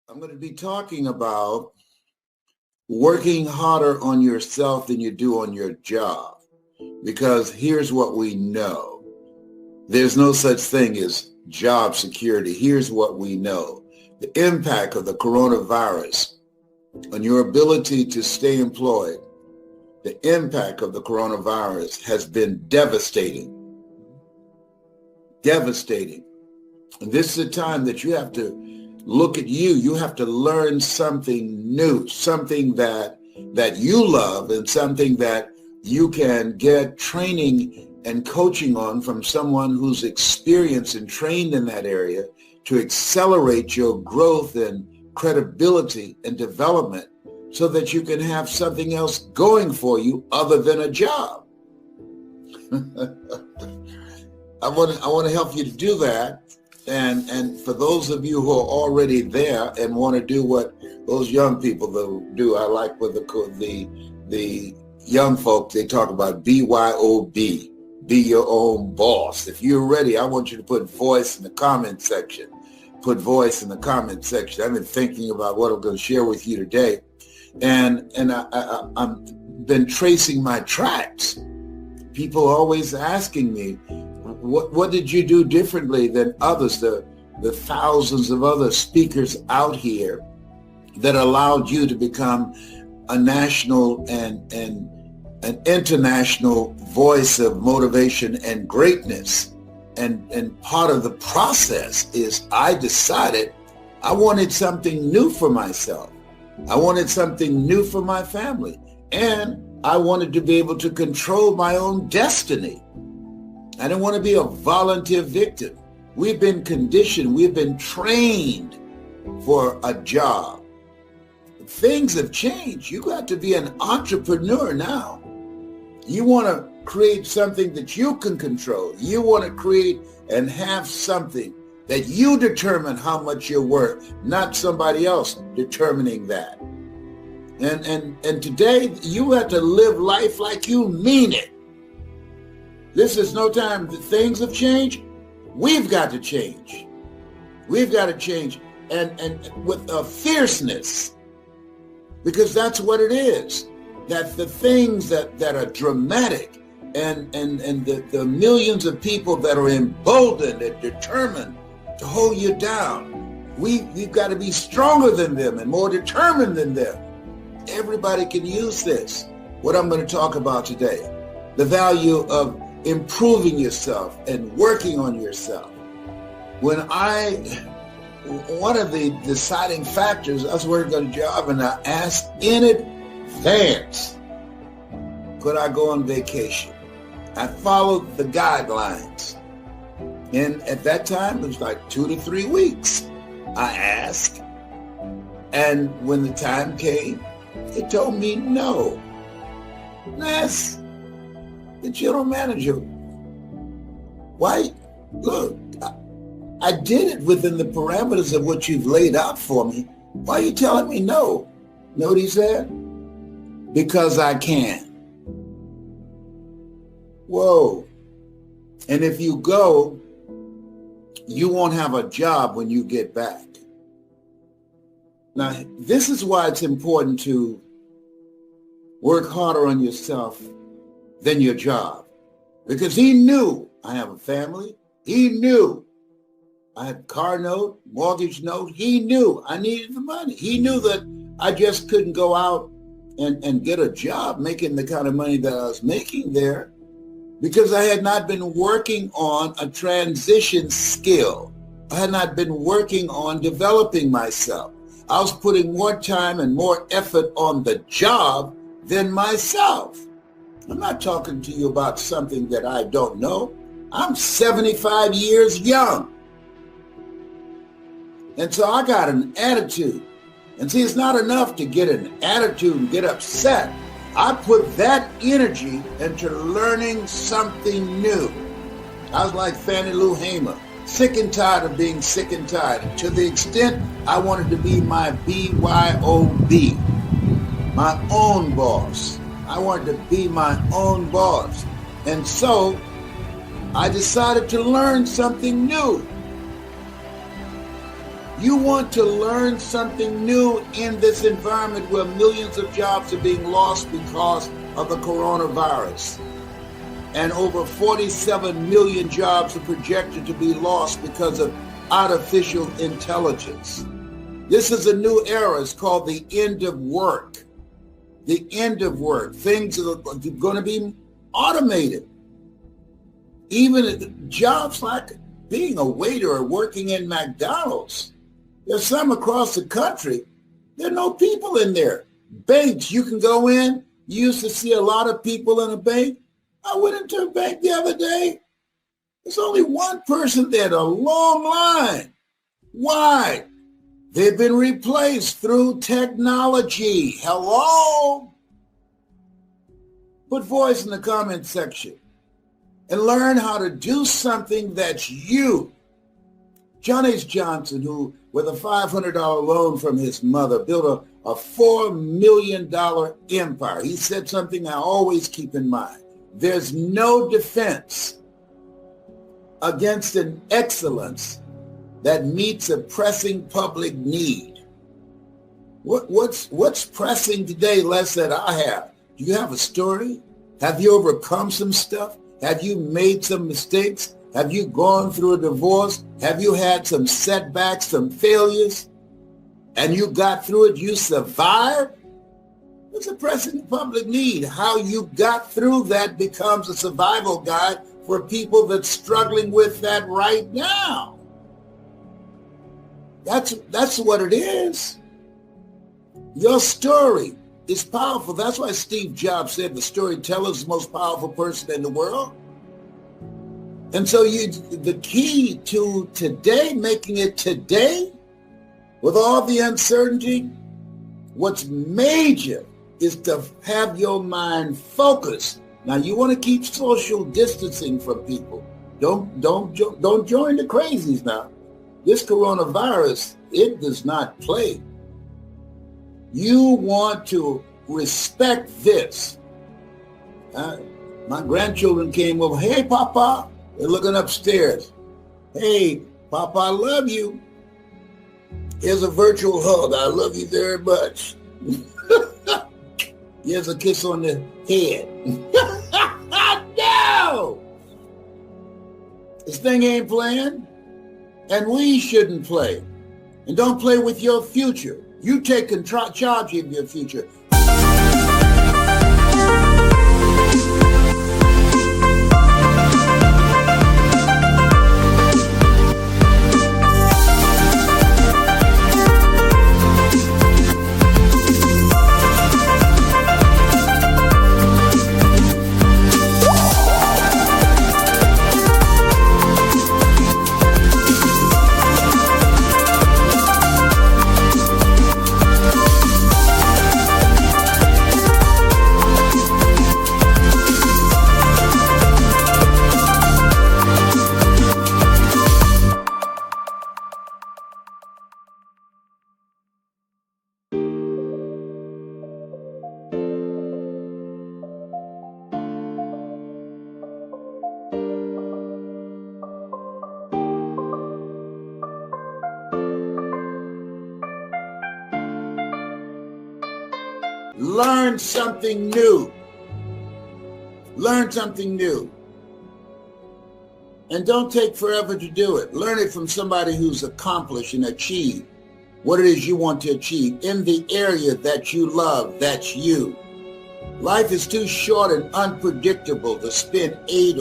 I'm going to be talking about working harder on yourself than you do on your job. Because here's what we know. There's no such thing as job security. Here's what we know. The impact of the coronavirus on your ability to stay employed, the impact of the coronavirus has been devastating. Devastating. And this is a time that you have to look at you. You have to learn something new, something that you love and something that you can get training and coaching on from someone who's experienced and trained in that area to accelerate your growth and credibility and development so that you can have something else going for you other than a job. I want to help you to do that. And for those of you who are already there and want to do what those young people do, I like what the young folk, they talk about BYOB, be your own boss. If you're ready, I want you to put voice in the comment section. Put voice in the comment section. I've been thinking about what I'm going to share with you today. And I've been tracing my tracks. People are always asking me, what did you do differently than others, the thousands of other speakers out here that allowed you to become a national and an international voice of motivation and greatness? And part of the process is I decided I wanted something new for myself. I wanted something new for my family. And I wanted to be able to control my own destiny. I didn't want to be a volunteer victim. We've been conditioned, we've been trained for a job. Things have changed. You got to be an entrepreneur now. You want to create something that you can control. You want to create and have something that you determine how much you're worth, not somebody else determining that. And today you have to live life like you mean it. This is no time that things have changed. We've got to change. We've got to change and with a fierceness, because that's what it is. That the things that are dramatic and the millions of people that are emboldened and determined to hold you down, we've got to be stronger than them and more determined than them. Everybody can use this. What I'm going to talk about today, the value of improving yourself and working on yourself. One of the deciding factors, I was working on a job and I asked in advance, could I go on vacation? I followed the guidelines. And at that time, it was like 2 to 3 weeks. I asked. And when the time came, they told me no. That's the general manager. Why? Look, I did it within the parameters of what you've laid out for me. Why are you telling me no? Know what he said? Because I can. Whoa. And if you go, you won't have a job when you get back. Now, this is why it's important to work harder on yourself than your job. Because he knew I have a family. He knew I had a car note, mortgage note. He knew I needed the money. He knew that I just couldn't go out and get a job making the kind of money that I was making there because I had not been working on a transition skill. I had not been working on developing myself. I was putting more time and more effort on the job than myself. I'm not talking to you about something that I don't know. I'm 75 years young. And so I got an attitude. And see, it's not enough to get an attitude and get upset. I put that energy into learning something new. I was like Fannie Lou Hamer, sick and tired of being sick and tired. And to the extent I wanted to be my BYOB, my own boss. I wanted to be my own boss. And so I decided to learn something new. You want to learn something new in this environment where millions of jobs are being lost because of the coronavirus. And over 47 million jobs are projected to be lost because of artificial intelligence. This is a new era. It's called the end of work. The end of work. Things are going to be automated. Even jobs like being a waiter or working in McDonald's. There's some across the country. There are no people in there. Banks, you can go in. You used to see a lot of people in a bank. I went into a bank the other day. There's only one person there, a long line. Why? They've been replaced through technology. Hello? Put voice in the comment section and learn how to do something that's you. John H. Johnson, who with a $500 loan from his mother, built a $4 million empire. He said something I always keep in mind. There's no defense against an excellence that meets a pressing public need. What's pressing today less that I have? Do you have a story? Have you overcome some stuff? Have you made some mistakes? Have you gone through a divorce? Have you had some setbacks, some failures? And you got through it, you survived? It's a pressing public need. How you got through that becomes a survival guide for people that's struggling with that right now. That's what it is. Your story is powerful. That's why Steve Jobs said the storyteller is the most powerful person in the world. And so the key to today, making it today, with all the uncertainty, what's major is to have your mind focused. Now, you want to keep social distancing from people. Don't join the crazies now. This coronavirus, it does not play. You want to respect this. My grandchildren came over. Hey, Papa. They're looking upstairs. Hey, Papa, I love you. Here's a virtual hug. I love you very much. Here's a kiss on the head. No! This thing ain't playing, and we shouldn't play. And don't play with your future. You take charge of your future. Learn something new. Learn something new. And don't take forever to do it. Learn it from somebody who's accomplished and achieved what it is you want to achieve in the area that you love, that's you. Life is too short and unpredictable to spend 8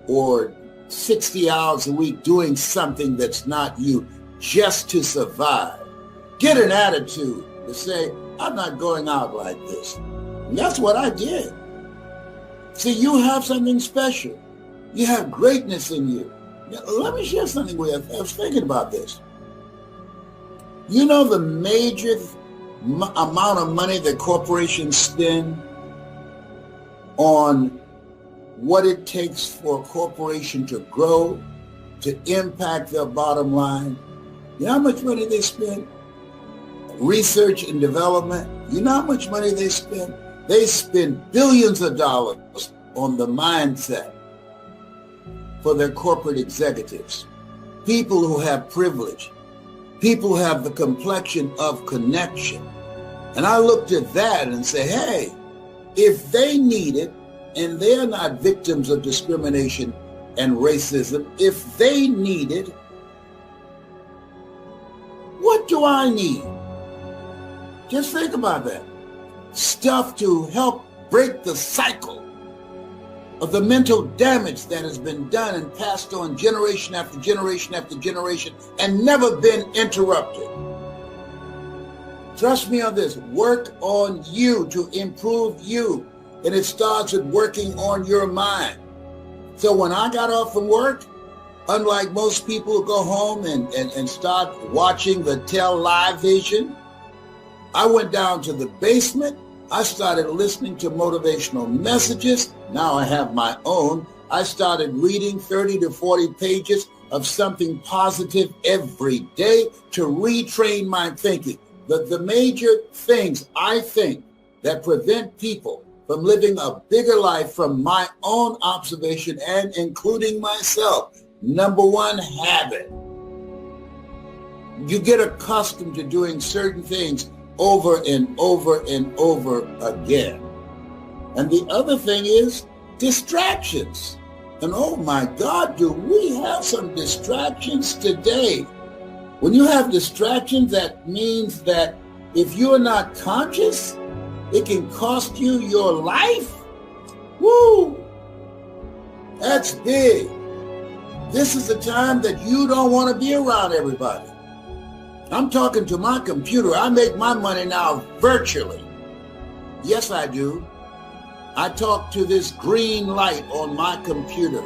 or 60 hours a week doing something that's not you just to survive. Get an attitude to say, I'm not going out like this. And that's what I did. See, you have something special. You have greatness in you. Now, let me share something with you. I was thinking about this. You know the major amount of money that corporations spend on what it takes for a corporation to grow, to impact their bottom line? You know how much money they spend? Research and development. You know how much money they spend? They spend billions of dollars on the mindset for their corporate executives, people who have privilege. People have the complexion of connection. And I looked at that and say, hey, if they need it, and they're not victims of discrimination and racism, if they need it, what do I need? Just think about that. Stuff to help break the cycle of the mental damage that has been done and passed on generation after generation after generation and never been interrupted. Trust me on this. Work on you to improve you. And it starts with working on your mind. So when I got off from work, unlike most people who go home and start watching the television, I went down to the basement. I started listening to motivational messages. Now I have my own. I started reading 30 to 40 pages of something positive every day to retrain my thinking. The major things I think that prevent people from living a bigger life from my own observation and including myself. Number one, habit. You get accustomed to doing certain things over and over and over again. And the other thing is distractions. And oh my God, do we have some distractions today? When you have distractions, that means that if you're not conscious, it can cost you your life. Woo! That's big. This is the time that you don't want to be around everybody. I'm talking to my computer. I make my money now virtually. Yes, I do. I talk to this green light on my computer.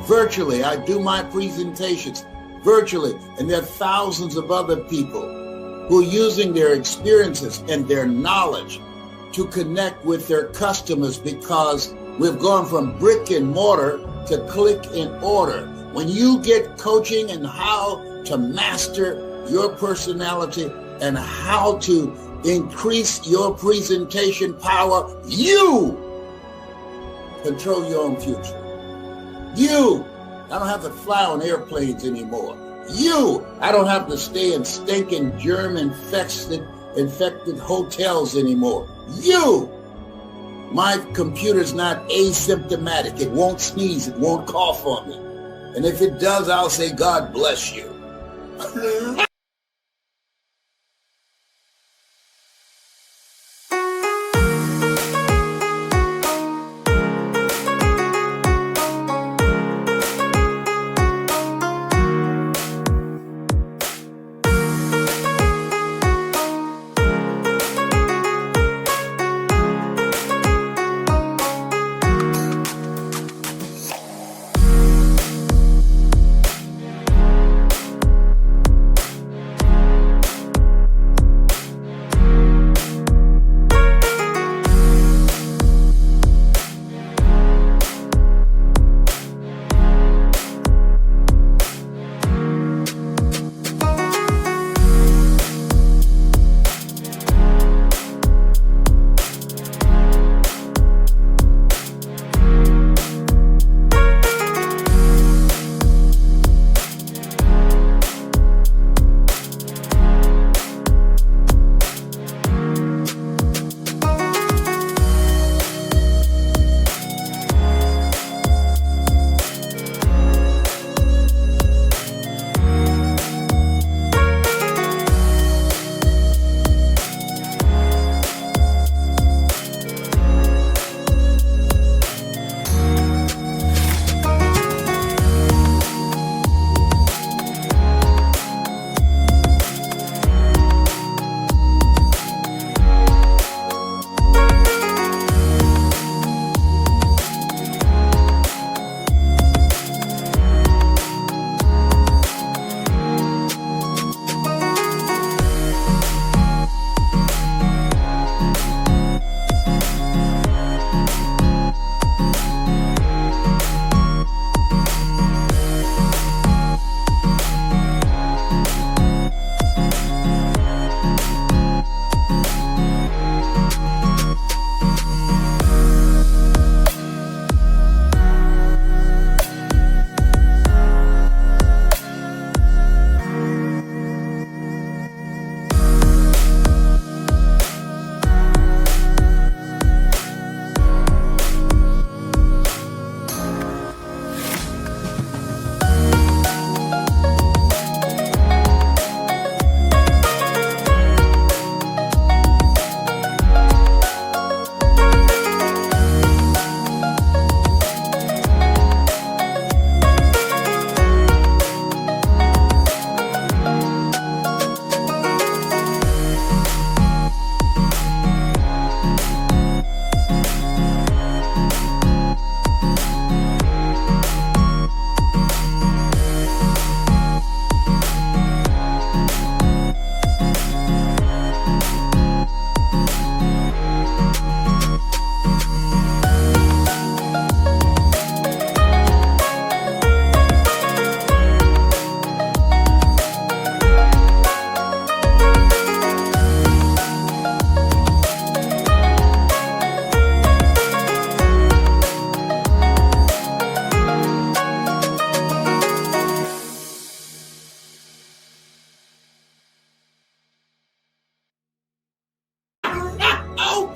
Virtually, I do my presentations virtually. And there are thousands of other people who are using their experiences and their knowledge to connect with their customers, because we've gone from brick and mortar to click and order. When you get coaching and how to master your personality and how to increase your presentation power, you control your own future. You, I don't have to fly on airplanes anymore. You, I don't have to stay in stinking germ-infected hotels anymore. You, my computer's not asymptomatic. It won't sneeze. It won't cough on me. And if it does, I'll say, God bless you.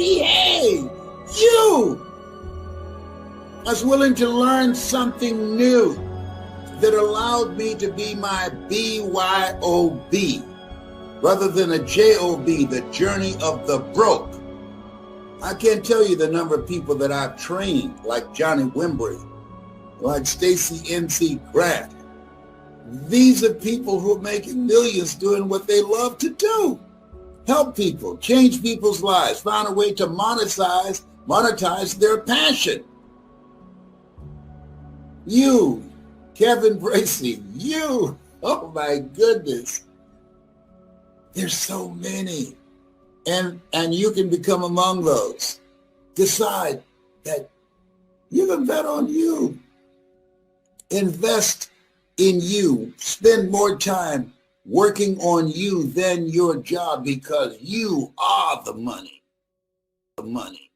behave. You. I was willing to learn something new that allowed me to be my BYOB rather than a JOB, the journey of the broke. I can't tell you the number of people that I've trained, like Johnny Wimbrey, like Stacey N.C. Grant. These are people who are making millions doing what they love to do. Help people, change people's lives, find a way to monetize their passion. You, Kevin Bracey, you, oh my goodness. There's so many. And you can become among those. Decide that you can bet on you. Invest in you. Spend more time working on you than your job because you are the money. The money.